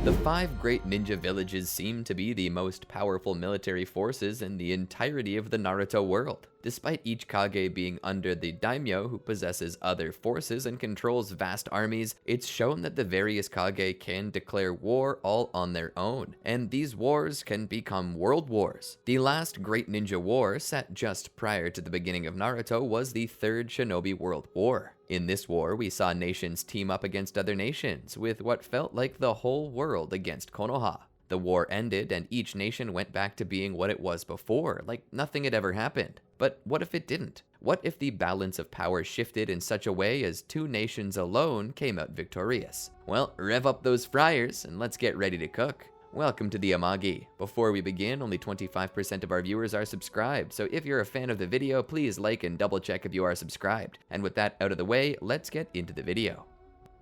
The 5 great ninja villages seem to be the most powerful military forces in the entirety of the Naruto world. Despite each kage being under the Daimyo, who possesses other forces and controls vast armies, it's shown that the various kage can declare war all on their own, and these wars can become world wars. The last great ninja war, set just prior to the beginning of Naruto, was the Third Shinobi World War. In this war, we saw nations team up against other nations, with what felt like the whole world against Konoha. The war ended, and each nation went back to being what it was before, like nothing had ever happened. But what if it didn't? What if the balance of power shifted in such a way as 2 nations alone came out victorious? Well, rev up those fryers, and let's get ready to cook. Welcome to the Amagi. Before we begin, only 25% of our viewers are subscribed, so if you're a fan of the video, please like and double check if you are subscribed. And with that out of the way, let's get into the video.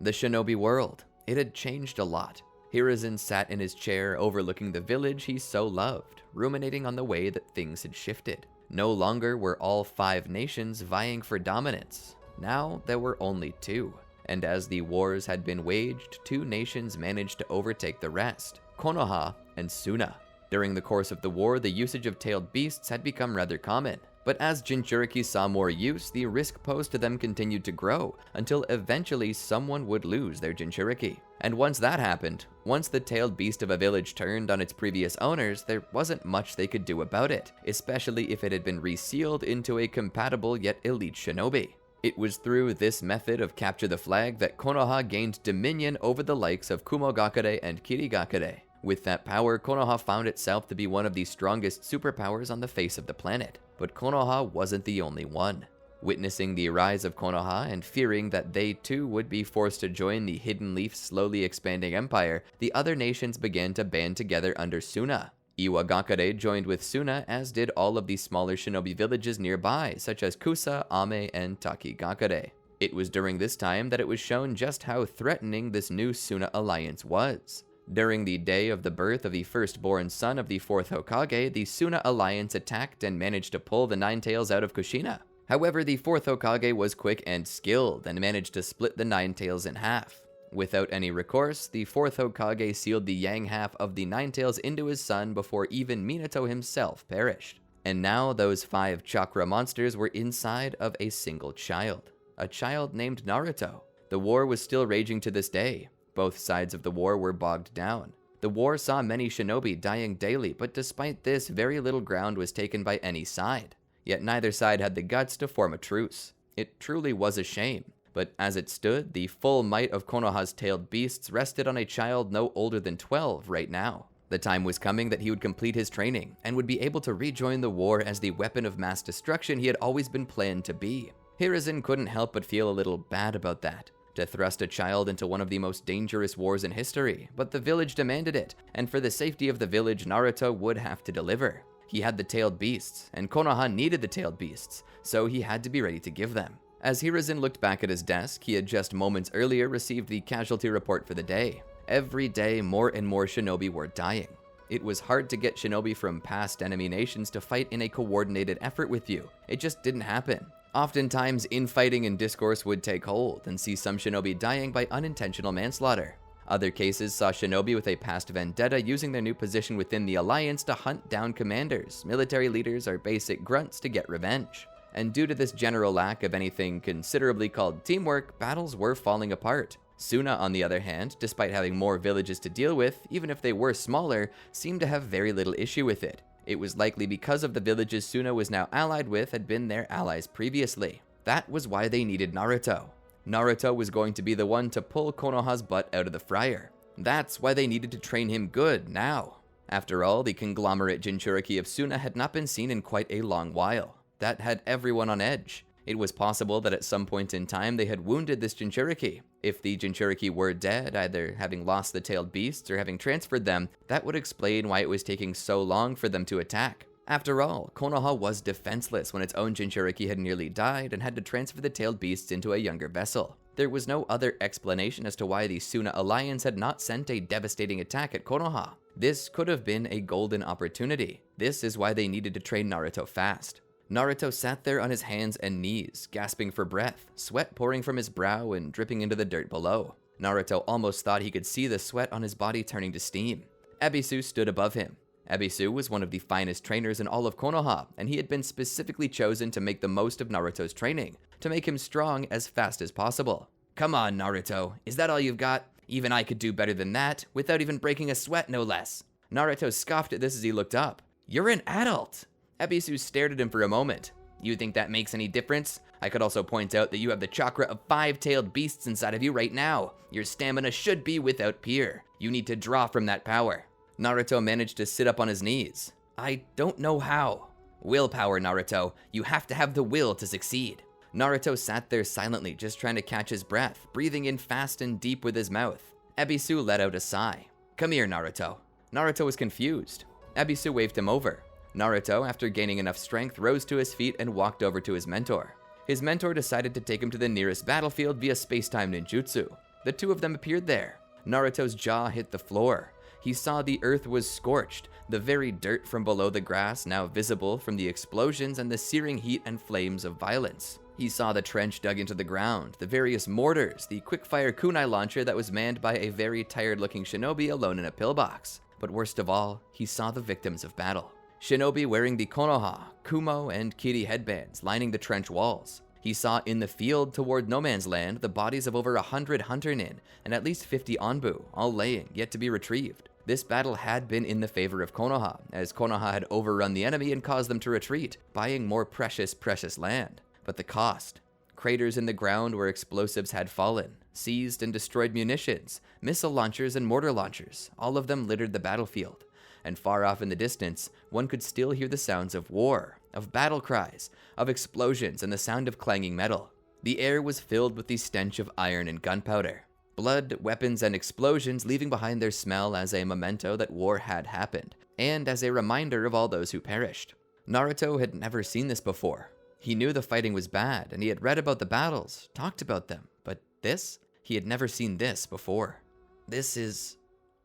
The Shinobi world. It had changed a lot. Hiruzen sat in his chair overlooking the village he so loved, ruminating on the way that things had shifted. No longer were all 5 nations vying for dominance. Now there were only 2. And as the wars had been waged, 2 nations managed to overtake the rest. Konoha and Suna. During the course of the war, the usage of tailed beasts had become rather common, but as Jinchuriki saw more use, the risk posed to them continued to grow, until eventually someone would lose their Jinchuriki. And once that happened, once the tailed beast of a village turned on its previous owners, there wasn't much they could do about it, especially if it had been resealed into a compatible yet elite shinobi. It was through this method of capture the flag that Konoha gained dominion over the likes of Kumogakure and Kirigakure. With that power, Konoha found itself to be one of the strongest superpowers on the face of the planet. But Konoha wasn't the only one. Witnessing the rise of Konoha and fearing that they too would be forced to join the Hidden Leaf's slowly expanding empire, the other nations began to band together under Suna. Iwagakure joined with Suna, as did all of the smaller shinobi villages nearby, such as Kusa, Ame, and Takigakure. It was during this time that it was shown just how threatening this new Suna alliance was. During the day of the birth of the firstborn son of the 4th Hokage, the Suna alliance attacked and managed to pull the Nine Tails out of Kushina. However, the 4th Hokage was quick and skilled and managed to split the Nine Tails in half. Without any recourse, the 4th Hokage sealed the yang half of the Nine Tails into his son before even Minato himself perished. And now those 5 chakra monsters were inside of a single child. A child named Naruto. The war was still raging to this day. Both sides of the war were bogged down. The war saw many shinobi dying daily, but despite this, very little ground was taken by any side. Yet neither side had the guts to form a truce. It truly was a shame. But as it stood, the full might of Konoha's tailed beasts rested on a child no older than 12 right now. The time was coming that he would complete his training, and would be able to rejoin the war as the weapon of mass destruction he had always been planned to be. Hiruzen couldn't help but feel a little bad about that. To thrust a child into one of the most dangerous wars in history, but the village demanded it, and for the safety of the village, Naruto would have to deliver. He had the tailed beasts, and Konoha needed the tailed beasts, so he had to be ready to give them. As Hiruzen looked back at his desk, he had just moments earlier received the casualty report for the day. Every day, more and more shinobi were dying. It was hard to get shinobi from past enemy nations to fight in a coordinated effort with you. It just didn't happen. Oftentimes, infighting and discourse would take hold and see some shinobi dying by unintentional manslaughter. Other cases saw shinobi with a past vendetta using their new position within the alliance to hunt down commanders, military leaders, or basic grunts to get revenge. And due to this general lack of anything considerably called teamwork, battles were falling apart. Suna, on the other hand, despite having more villages to deal with, even if they were smaller, seemed to have very little issue with it. It was likely because of the villages Suna was now allied with had been their allies previously. That was why they needed Naruto. Naruto was going to be the one to pull Konoha's butt out of the fryer. That's why they needed to train him good now. After all, the conglomerate Jinchuriki of Suna had not been seen in quite a long while. That had everyone on edge. It was possible that at some point in time they had wounded this Jinchuriki. If the Jinchuriki were dead, either having lost the tailed beasts or having transferred them, that would explain why it was taking so long for them to attack. After all, Konoha was defenseless when its own Jinchuriki had nearly died and had to transfer the tailed beasts into a younger vessel. There was no other explanation as to why the Suna alliance had not sent a devastating attack at Konoha. This could have been a golden opportunity. This is why they needed to train Naruto fast. Naruto sat there on his hands and knees, gasping for breath, sweat pouring from his brow and dripping into the dirt below. Naruto almost thought he could see the sweat on his body turning to steam. Ebisu stood above him. Ebisu was one of the finest trainers in all of Konoha, and he had been specifically chosen to make the most of Naruto's training, to make him strong as fast as possible. Come on, Naruto, is that all you've got? Even I could do better than that, without even breaking a sweat, no less. Naruto scoffed at this as he looked up. You're an adult! Ebisu stared at him for a moment. You think that makes any difference? I could also point out that you have the chakra of 5-tailed beasts inside of you right now. Your stamina should be without peer. You need to draw from that power. Naruto managed to sit up on his knees. I don't know how. Willpower, Naruto. You have to have the will to succeed. Naruto sat there silently, just trying to catch his breath, breathing in fast and deep with his mouth. Ebisu let out a sigh. Come here, Naruto. Naruto was confused. Ebisu waved him over. Naruto, after gaining enough strength, rose to his feet and walked over to his mentor. His mentor decided to take him to the nearest battlefield via space-time ninjutsu. The two of them appeared there. Naruto's jaw hit the floor. He saw the earth was scorched, the very dirt from below the grass now visible from the explosions and the searing heat and flames of violence. He saw the trench dug into the ground, the various mortars, the quick-fire kunai launcher that was manned by a very tired-looking shinobi alone in a pillbox. But worst of all, he saw the victims of battle. Shinobi wearing the Konoha, Kumo, and Kiri headbands lining the trench walls. He saw in the field toward no man's land the bodies of over 100 hunter nin and at least 50 onbu, all laying, yet to be retrieved. This battle had been in the favor of Konoha, as Konoha had overrun the enemy and caused them to retreat, buying more precious land. But the cost. Craters in the ground where explosives had fallen, seized and destroyed munitions, missile launchers and mortar launchers, all of them littered the battlefield. And far off in the distance, one could still hear the sounds of war, of battle cries, of explosions and the sound of clanging metal. The air was filled with the stench of iron and gunpowder. Blood, weapons, and explosions leaving behind their smell as a memento that war had happened, and as a reminder of all those who perished. Naruto had never seen this before. He knew the fighting was bad, and he had read about the battles, talked about them, but this? He had never seen this before. This is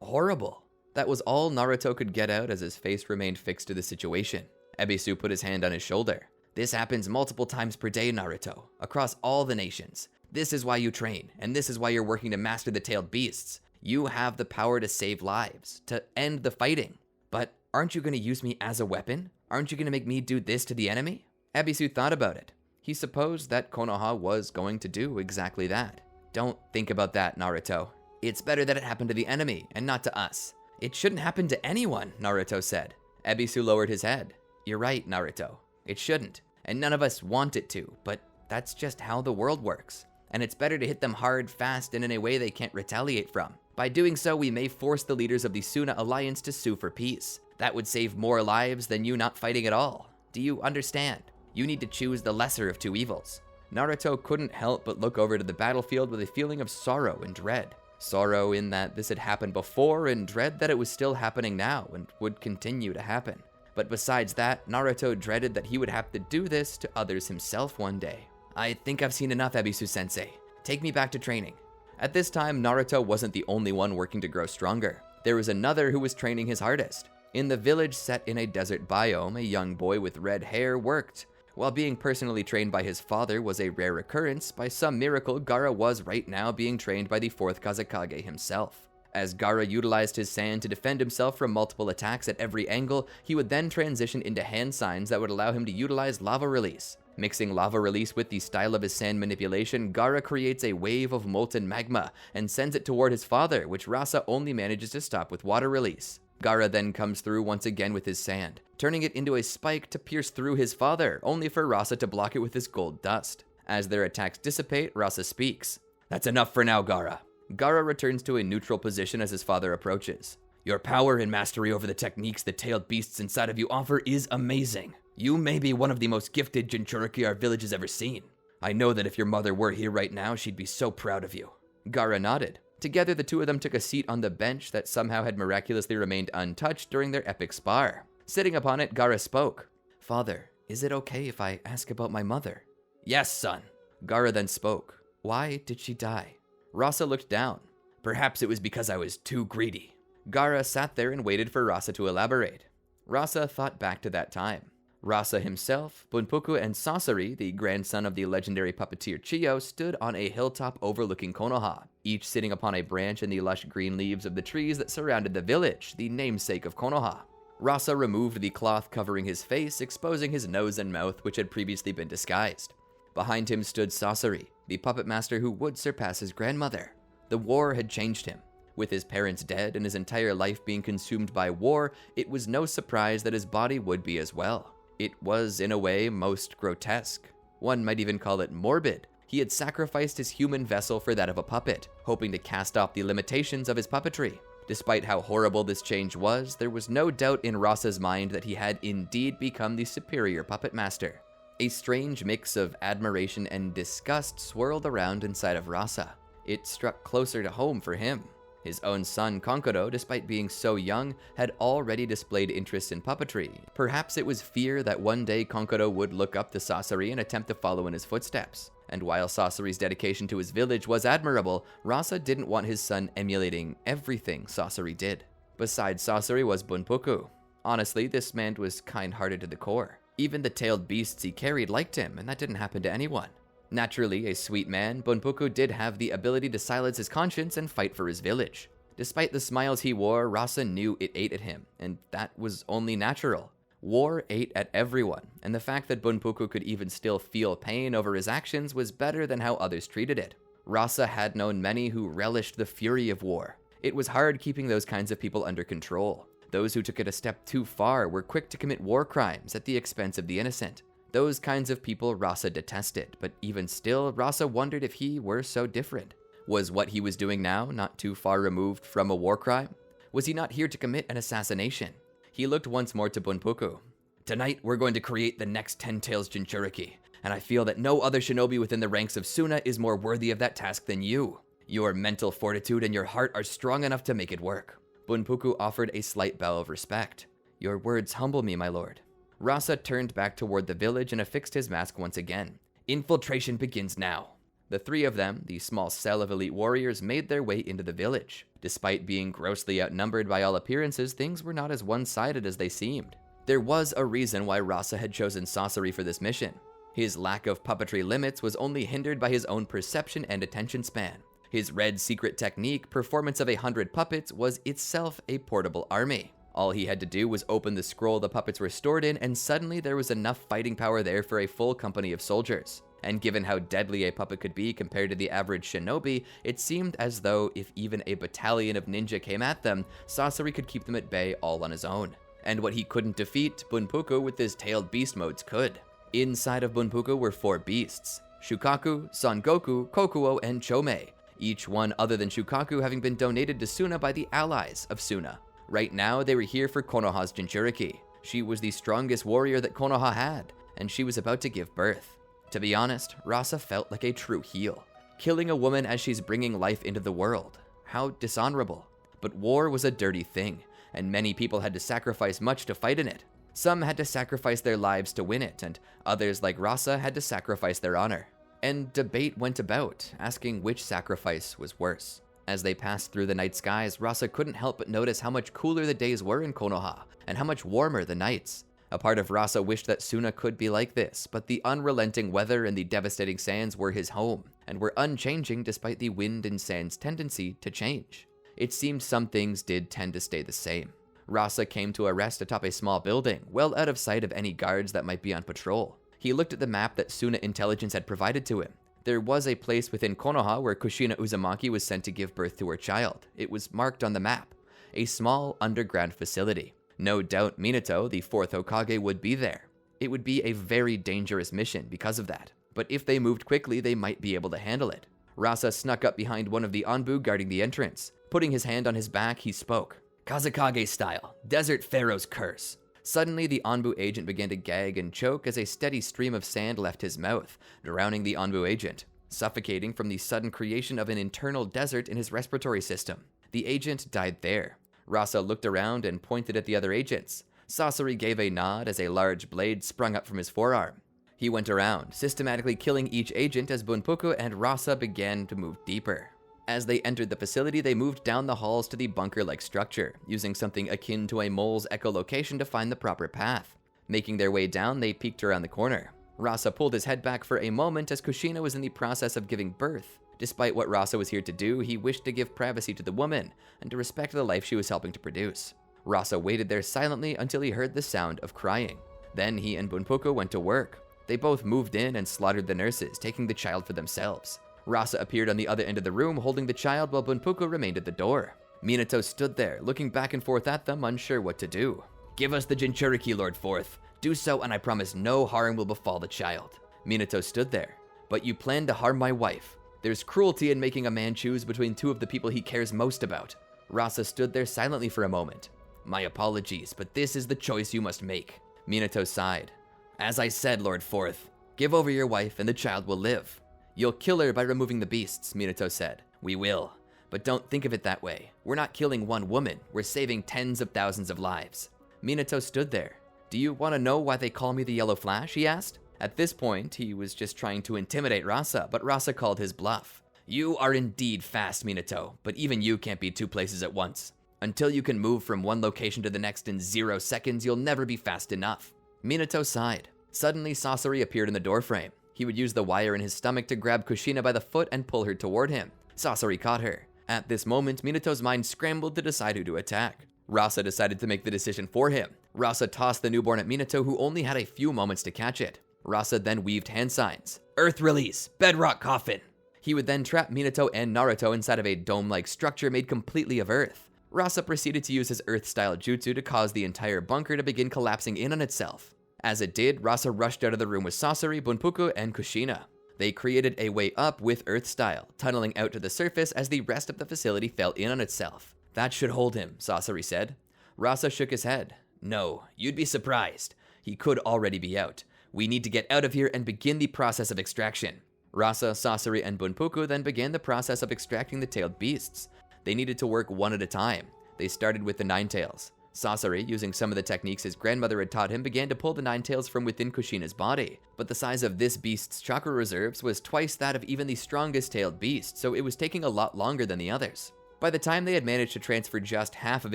horrible. That was all Naruto could get out as his face remained fixed to the situation. Ebisu put his hand on his shoulder. This happens multiple times per day, Naruto, across all the nations. This is why you train, and this is why you're working to master the tailed beasts. You have the power to save lives, to end the fighting. But aren't you going to use me as a weapon? Aren't you going to make me do this to the enemy? Ebisu thought about it. He supposed that Konoha was going to do exactly that. Don't think about that, Naruto. It's better that it happened to the enemy, and not to us. It shouldn't happen to anyone, Naruto said. Ebisu lowered his head. You're right, Naruto. It shouldn't, and none of us want it to, but that's just how the world works. And it's better to hit them hard, fast, and in a way they can't retaliate from. By doing so, we may force the leaders of the Suna Alliance to sue for peace. That would save more lives than you not fighting at all. Do you understand? You need to choose the lesser of two evils. Naruto couldn't help but look over to the battlefield with a feeling of sorrow and dread. Sorrow in that this had happened before, and dread that it was still happening now and would continue to happen. But besides that, Naruto dreaded that he would have to do this to others himself one day. I think I've seen enough, Ebisu-sensei. Take me back to training. At this time, Naruto wasn't the only one working to grow stronger. There was another who was training his hardest. In the village set in a desert biome, a young boy with red hair worked. While being personally trained by his father was a rare occurrence, by some miracle, Gaara was right now being trained by the 4th Kazekage himself. As Gaara utilized his sand to defend himself from multiple attacks at every angle, he would then transition into hand signs that would allow him to utilize lava release. Mixing lava release with the style of his sand manipulation, Gaara creates a wave of molten magma and sends it toward his father, which Rasa only manages to stop with water release. Gaara then comes through once again with his sand, turning it into a spike to pierce through his father, only for Rasa to block it with his gold dust. As their attacks dissipate, Rasa speaks. That's enough for now, Gaara. Gaara returns to a neutral position as his father approaches. Your power and mastery over the techniques the tailed beasts inside of you offer is amazing. You may be one of the most gifted Jinchuriki our village has ever seen. I know that if your mother were here right now, she'd be so proud of you. Gaara nodded. Together, the two of them took a seat on the bench that somehow had miraculously remained untouched during their epic spar. Sitting upon it, Gaara spoke. Father, is it okay if I ask about my mother? Yes, son. Gaara then spoke. Why did she die? Rasa looked down. Perhaps it was because I was too greedy. Gaara sat there and waited for Rasa to elaborate. Rasa thought back to that time. Rasa himself, Bunpuku, and Sasori, the grandson of the legendary puppeteer Chiyo, stood on a hilltop overlooking Konoha, each sitting upon a branch in the lush green leaves of the trees that surrounded the village, the namesake of Konoha. Rasa removed the cloth covering his face, exposing his nose and mouth, which had previously been disguised. Behind him stood Sasori, the puppet master who would surpass his grandmother. The war had changed him. With his parents dead and his entire life being consumed by war, it was no surprise that his body would be as well. It was, in a way, most grotesque. One might even call it morbid. He had sacrificed his human vessel for that of a puppet, hoping to cast off the limitations of his puppetry. Despite how horrible this change was, there was no doubt in Rasa's mind that he had indeed become the superior puppet master. A strange mix of admiration and disgust swirled around inside of Rasa. It struck closer to home for him. His own son, Kankuro, despite being so young, had already displayed interest in puppetry. Perhaps it was fear that one day Kankuro would look up to Sasori and attempt to follow in his footsteps. And while Sasori's dedication to his village was admirable, Rasa didn't want his son emulating everything Sasori did. Besides Sasori was Bunpuku. Honestly, this man was kind-hearted to the core. Even the tailed beasts he carried liked him, and that didn't happen to anyone. Naturally a sweet man, Bunpuku did have the ability to silence his conscience and fight for his village. Despite the smiles he wore, Rasa knew it ate at him, and that was only natural. War ate at everyone, and the fact that Bunpuku could even still feel pain over his actions was better than how others treated it. Rasa had known many who relished the fury of war. It was hard keeping those kinds of people under control. Those who took it a step too far were quick to commit war crimes at the expense of the innocent. Those kinds of people Rasa detested, but even still, Rasa wondered if he were so different. Was what he was doing now not too far removed from a war crime? Was he not here to commit an assassination? He looked once more to Bunpuku. Tonight, we're going to create the next 10 Tails Jinchuriki, and I feel that no other shinobi within the ranks of Suna is more worthy of that task than you. Your mental fortitude and your heart are strong enough to make it work. Bunpuku offered a slight bow of respect. Your words humble me, my lord. Rasa turned back toward the village and affixed his mask once again. Infiltration begins now. The three of them, the small cell of elite warriors, made their way into the village. Despite being grossly outnumbered by all appearances, things were not as one-sided as they seemed. There was a reason why Rasa had chosen Sasori for this mission. His lack of puppetry limits was only hindered by his own perception and attention span. His red secret technique, performance of 100 puppets, was itself a portable army. All he had to do was open the scroll the puppets were stored in, and suddenly there was enough fighting power there for a full company of soldiers. And given how deadly a puppet could be compared to the average shinobi, it seemed as though if even a battalion of ninja came at them, Sasori could keep them at bay all on his own. And what he couldn't defeat, Bunpuku with his tailed beast modes could. Inside of Bunpuku were 4 beasts: Shukaku, Sangoku, Kokuo, and Chomei, each one other than Shukaku having been donated to Suna by the allies of Suna. Right now, they were here for Konoha's Jinchuriki. She was the strongest warrior that Konoha had, and she was about to give birth. To be honest, Rasa felt like a true heel. Killing a woman as she's bringing life into the world. How dishonorable. But war was a dirty thing, and many people had to sacrifice much to fight in it. Some had to sacrifice their lives to win it, and others like Rasa had to sacrifice their honor. And debate went about, asking which sacrifice was worse. As they passed through the night skies, Rasa couldn't help but notice how much cooler the days were in Konoha, and how much warmer the nights. A part of Rasa wished that Suna could be like this, but the unrelenting weather and the devastating sands were his home, and were unchanging despite the wind and sand's tendency to change. It seemed some things did tend to stay the same. Rasa came to a rest atop a small building, well out of sight of any guards that might be on patrol. He looked at the map that Suna Intelligence had provided to him. There was a place within Konoha where Kushina Uzumaki was sent to give birth to her child. It was marked on the map. A small underground facility. No doubt Minato, the 4th Hokage, would be there. It would be a very dangerous mission because of that. But if they moved quickly, they might be able to handle it. Rasa snuck up behind one of the Anbu guarding the entrance. Putting his hand on his back, he spoke. Kazekage style. Desert Pharaoh's curse. Suddenly, the Anbu agent began to gag and choke as a steady stream of sand left his mouth, drowning the Anbu agent, suffocating from the sudden creation of an internal desert in his respiratory system. The agent died there. Rasa looked around and pointed at the other agents. Sasori gave a nod as a large blade sprung up from his forearm. He went around, systematically killing each agent as Bunpuku and Rasa began to move deeper. As they entered the facility, they moved down the halls to the bunker-like structure, using something akin to a mole's echolocation to find the proper path. Making their way down, they peeked around the corner. Rasa pulled his head back for a moment as Kushina was in the process of giving birth. Despite what Rasa was here to do, he wished to give privacy to the woman and to respect the life she was helping to produce. Rasa waited there silently until he heard the sound of crying. Then he and Bunpuku went to work. They both moved in and slaughtered the nurses, taking the child for themselves. Rasa appeared on the other end of the room holding the child while Bunpuku remained at the door. Minato stood there, looking back and forth at them, unsure what to do. "Give us the Jinchuriki, Lord Fourth. Do so and I promise no harm will befall the child." Minato stood there. "But you plan to harm my wife. There's cruelty in making a man choose between two of the people he cares most about." Rasa stood there silently for a moment. "My apologies, but this is the choice you must make." Minato sighed. "As I said, Lord Fourth, give over your wife and the child will live." "You'll kill her by removing the beasts," Minato said. "We will. But don't think of it that way. We're not killing one woman, we're saving tens of thousands of lives." Minato stood there. "Do you want to know why they call me the Yellow Flash?" he asked. At this point, he was just trying to intimidate Rasa, but Rasa called his bluff. "You are indeed fast, Minato, but even you can't be two places at once. Until you can move from one location to the next in 0 seconds, you'll never be fast enough." Minato sighed. Suddenly, Sasori appeared in the doorframe. He would use the wire in his stomach to grab Kushina by the foot and pull her toward him. Sasori caught her. At this moment, Minato's mind scrambled to decide who to attack. Rasa decided to make the decision for him. Rasa tossed the newborn at Minato, who only had a few moments to catch it. Rasa then weaved hand signs. "Earth release, bedrock coffin." He would then trap Minato and Naruto inside of a dome-like structure made completely of earth. Rasa proceeded to use his earth-style jutsu to cause the entire bunker to begin collapsing in on itself. As it did, Rasa rushed out of the room with Sasori, Bunpuku, and Kushina. They created a way up with earth style, tunneling out to the surface as the rest of the facility fell in on itself. "That should hold him," Sasori said. Rasa shook his head. "No, you'd be surprised. He could already be out. We need to get out of here and begin the process of extraction." Rasa, Sasori, and Bunpuku then began the process of extracting the tailed beasts. They needed to work one at a time. They started with the nine tails. Sasori, using some of the techniques his grandmother had taught him, began to pull the nine tails from within Kushina's body. But the size of this beast's chakra reserves was twice that of even the strongest tailed beast, so it was taking a lot longer than the others. By the time they had managed to transfer just half of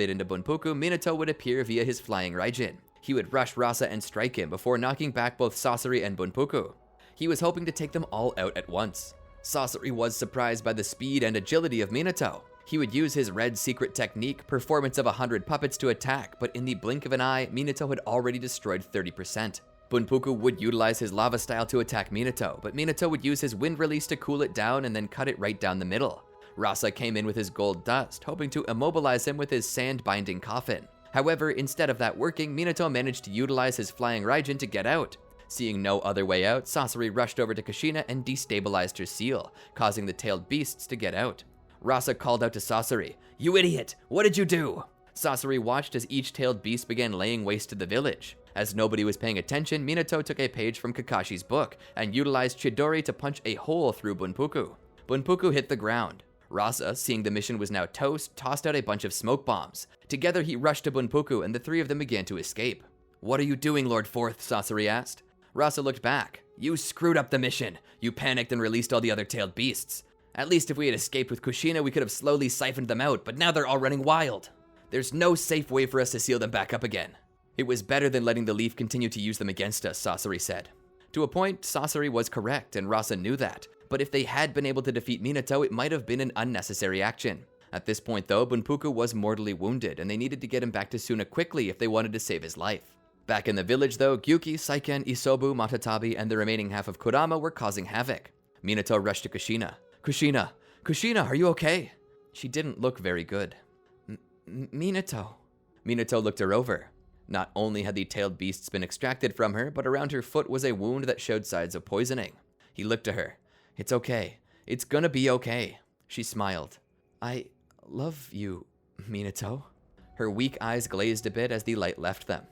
it into Bunpuku, Minato would appear via his flying Raijin. He would rush Rasa and strike him before knocking back both Sasori and Bunpuku. He was hoping to take them all out at once. Sasori was surprised by the speed and agility of Minato. He would use his red secret technique, performance of 100 puppets, to attack, but in the blink of an eye, Minato had already destroyed 30%. Bunpuku would utilize his lava style to attack Minato, but Minato would use his wind release to cool it down and then cut it right down the middle. Rasa came in with his gold dust, hoping to immobilize him with his sand-binding coffin. However, instead of that working, Minato managed to utilize his flying Raijin to get out. Seeing no other way out, Sasori rushed over to Kushina and destabilized her seal, causing the tailed beasts to get out. Rasa called out to Sasori, "You idiot! What did you do?" Sasori watched as each tailed beast began laying waste to the village. As nobody was paying attention, Minato took a page from Kakashi's book and utilized Chidori to punch a hole through Bunpuku. Bunpuku hit the ground. Rasa, seeing the mission was now toast, tossed out a bunch of smoke bombs. Together he rushed to Bunpuku and the three of them began to escape. "What are you doing, Lord Fourth?" Sasori asked. Rasa looked back. "You screwed up the mission. You panicked and released all the other tailed beasts. At least if we had escaped with Kushina, we could have slowly siphoned them out, but now they're all running wild. There's no safe way for us to seal them back up again." "It was better than letting the leaf continue to use them against us," Sasori said. To a point, Sasori was correct, and Rasa knew that. But if they had been able to defeat Minato, it might have been an unnecessary action. At this point though, Bunpuku was mortally wounded, and they needed to get him back to Suna quickly if they wanted to save his life. Back in the village though, Gyuki, Saiken, Isobu, Matatabi, and the remaining half of Kurama were causing havoc. Minato rushed to Kushina. "Kushina! Kushina, are you okay?" She didn't look very good. Minato. Minato looked her over. Not only had the tailed beasts been extracted from her, but around her foot was a wound that showed signs of poisoning. He looked to her. "It's okay. It's gonna be okay." She smiled. "I love you, Minato." Her weak eyes glazed a bit as the light left them.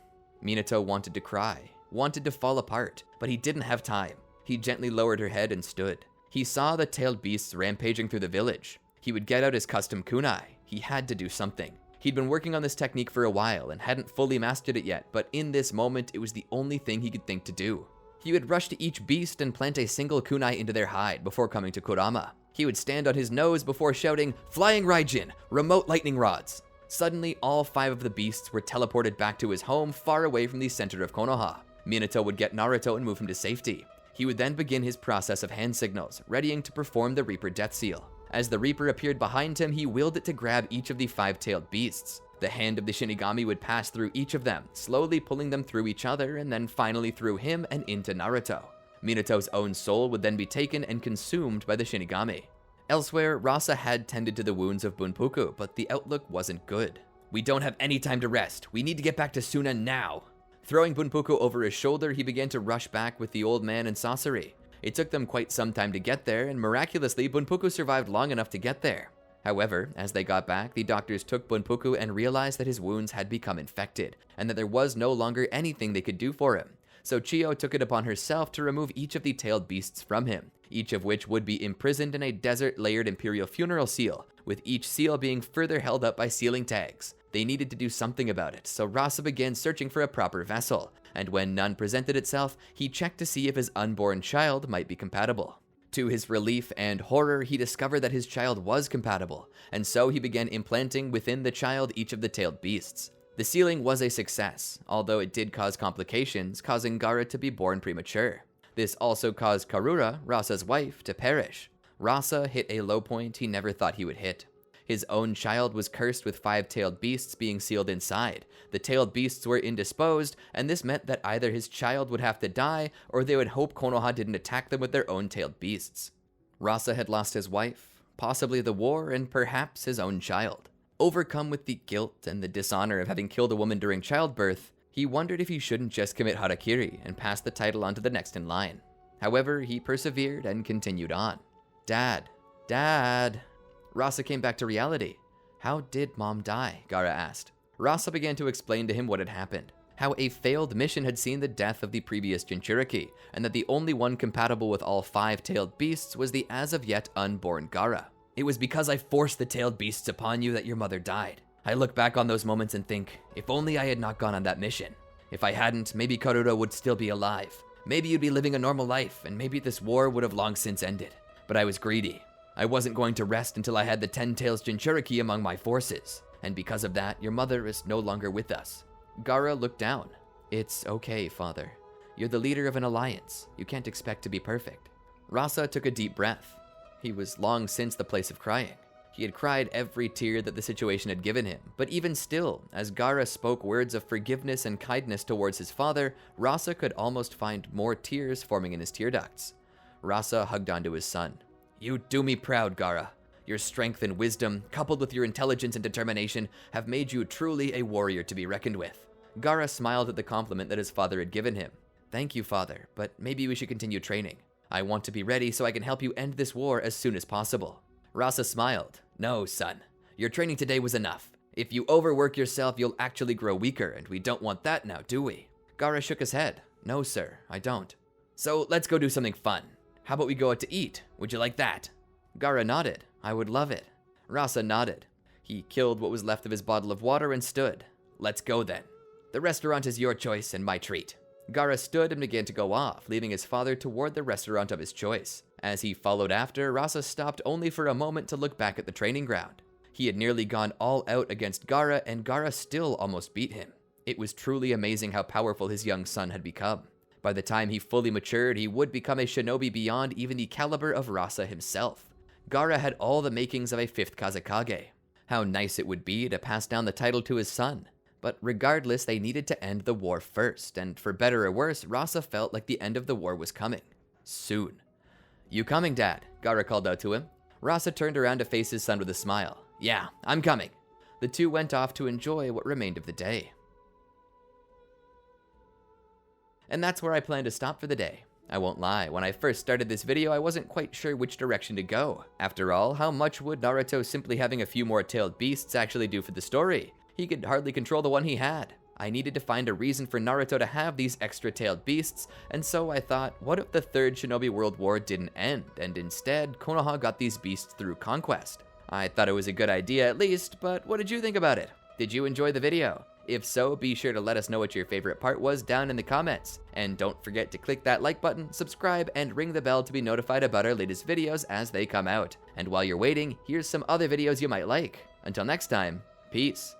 Minato wanted to cry, wanted to fall apart, but he didn't have time. He gently lowered her head and stood. He saw the tailed beasts rampaging through the village. He would get out his custom kunai. He had to do something. He'd been working on this technique for a while and hadn't fully mastered it yet, but in this moment, it was the only thing he could think to do. He would rush to each beast and plant a single kunai into their hide before coming to Kurama. He would stand on his nose before shouting, "Flying Raijin! Remote lightning rods!" Suddenly, all 5 of the beasts were teleported back to his home far away from the center of Konoha. Minato would get Naruto and move him to safety. He would then begin his process of hand signals, readying to perform the Reaper Death Seal. As the Reaper appeared behind him, he willed it to grab each of the 5-tailed beasts. The hand of the Shinigami would pass through each of them, slowly pulling them through each other and then finally through him and into Naruto. Minato's own soul would then be taken and consumed by the Shinigami. Elsewhere, Rasa had tended to the wounds of Bunpuku, but the outlook wasn't good. "We don't have any time to rest. We need to get back to Suna now." Throwing Bunpuku over his shoulder, he began to rush back with the old man and Sasori. It took them quite some time to get there, and miraculously, Bunpuku survived long enough to get there. However, as they got back, the doctors took Bunpuku and realized that his wounds had become infected, and that there was no longer anything they could do for him. So Chiyo took it upon herself to remove each of the tailed beasts from him, each of which would be imprisoned in a desert-layered imperial funeral seal, with each seal being further held up by sealing tags. They needed to do something about it, so Rasa began searching for a proper vessel, and when none presented itself, he checked to see if his unborn child might be compatible. To his relief and horror, he discovered that his child was compatible, and so he began implanting within the child each of the tailed beasts. The sealing was a success, although it did cause complications, causing Gaara to be born premature. This also caused Karura, Rasa's wife, to perish. Rasa hit a low point he never thought he would hit. His own child was cursed with 5-tailed beasts being sealed inside. The tailed beasts were indisposed, and this meant that either his child would have to die, or they would hope Konoha didn't attack them with their own tailed beasts. Rasa had lost his wife, possibly the war, and perhaps his own child. Overcome with the guilt and the dishonor of having killed a woman during childbirth, he wondered if he shouldn't just commit harakiri and pass the title on to the next in line. However, he persevered and continued on. "Dad, Dad." Rasa came back to reality. "How did Mom die?" Gaara asked. Rasa began to explain to him what had happened. How a failed mission had seen the death of the previous Jinchuriki, and that the only one compatible with all 5-tailed beasts was the as-of-yet unborn Gaara. "It was because I forced the tailed beasts upon you that your mother died. I look back on those moments and think, if only I had not gone on that mission. If I hadn't, maybe Karura would still be alive. Maybe you'd be living a normal life, and maybe this war would have long since ended. But I was greedy. I wasn't going to rest until I had the 10 Tails Jinchuriki among my forces, and because of that, your mother is no longer with us." Gaara looked down. "It's okay, father. You're the leader of an alliance. You can't expect to be perfect." Rasa took a deep breath. He was long since the place of crying. He had cried every tear that the situation had given him, but even still, as Gaara spoke words of forgiveness and kindness towards his father, Rasa could almost find more tears forming in his tear ducts. Rasa hugged onto his son. "You do me proud, Gaara. Your strength and wisdom, coupled with your intelligence and determination, have made you truly a warrior to be reckoned with." Gaara smiled at the compliment that his father had given him. "Thank you, father, but maybe we should continue training. I want to be ready so I can help you end this war as soon as possible." Rasa smiled. "No, son. Your training today was enough. If you overwork yourself, you'll actually grow weaker, and we don't want that now, do we?" Gaara shook his head. "No, sir, I don't." "So let's go do something fun. How about we go out to eat? Would you like that?" Gaara nodded. "I would love it." Rasa nodded. He killed what was left of his bottle of water and stood. "Let's go then. The restaurant is your choice and my treat." Gaara stood and began to go off, leaving his father toward the restaurant of his choice. As he followed after, Rasa stopped only for a moment to look back at the training ground. He had nearly gone all out against Gaara, and Gaara still almost beat him. It was truly amazing how powerful his young son had become. By the time he fully matured, he would become a shinobi beyond even the caliber of Rasa himself. Gaara had all the makings of a 5th Kazekage. How nice it would be to pass down the title to his son. But regardless, they needed to end the war first, and for better or worse, Rasa felt like the end of the war was coming. Soon. "You coming, Dad?" Gaara called out to him. Rasa turned around to face his son with a smile. "Yeah, I'm coming." The two went off to enjoy what remained of the day. And that's where I plan to stop for the day. I won't lie, when I first started this video, I wasn't quite sure which direction to go. After all, how much would Naruto simply having a few more tailed beasts actually do for the story? He could hardly control the one he had. I needed to find a reason for Naruto to have these extra tailed beasts, and so I thought, what if the Third Shinobi World War didn't end, and instead, Konoha got these beasts through conquest? I thought it was a good idea at least, but what did you think about it? Did you enjoy the video? If so, be sure to let us know what your favorite part was down in the comments. And don't forget to click that like button, subscribe, and ring the bell to be notified about our latest videos as they come out. And while you're waiting, here's some other videos you might like. Until next time, Peace.